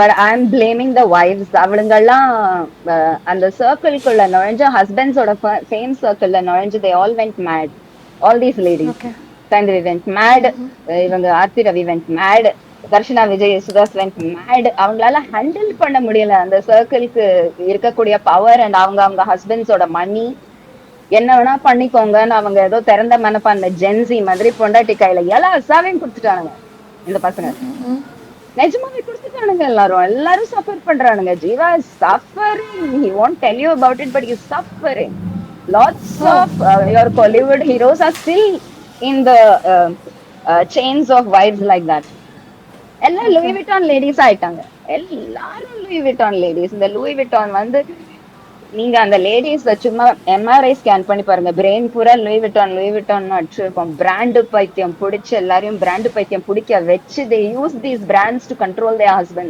But I am blaming the wives. அவளுங்கெல்லாம் அந்த சர்க்கிள்குள்ள நுழைஞ்ச ஹஸ்பண்ட்ஸோட சேம் சர்க்கிள்ல நுழைஞ்சு they all went mad. All these ladies okay. Saindhavi went mad, இவங்க Aarti Ravi went mad, Darshana Vijay Yesudas went mad. அவங்களால ஹேண்டில் பண்ண முடியல அந்த சர்க்கிள்க்கு இருக்கக்கூடிய பவர் அண்ட் அவங்க அவங்க ஹஸ்பண்ட்ஸோட மணி. என்ன வேணா பண்ணிக்கோங்கன்னு அவங்க ஏதோ திறந்த மனப்பான்மை ஜென்சி மாதிரி பொண்டாட்டி கையில எல்லா அசாவையும் கொடுத்துட்டானுங்க இந்த பசங்க. நிஜமாவே கொடுத்துட்டானுங்க. எல்லாரும் சஃபர் பண்றானுங்க. Jeeva is suffering. He won't tell you about it, but he's suffering. Lots oh. of your Bollywood heroes are still in the chains of wives like that. எல்லாம் ஓகே. லூயி விட்டான் லேடிஸ் ஆயிட்டாங்க. எல்லாரும் லூயி விட்டான் ladies. இந்த Louis விட்டான் வந்து நீங்க அந்த லேடிஸ் சும்மா எம்ஆர்ஐ ஸ்கேன் பண்ணி பாருங்க. பிரெயின் பூரா லூயி விட்டான் அடிச்சிருக்கோம். பிராண்டு பைத்தியம் பிடிச்சு எல்லாரையும் பிராண்டு பைத்தியம் பிடிக்க வச்சு they use these brands to control their husband.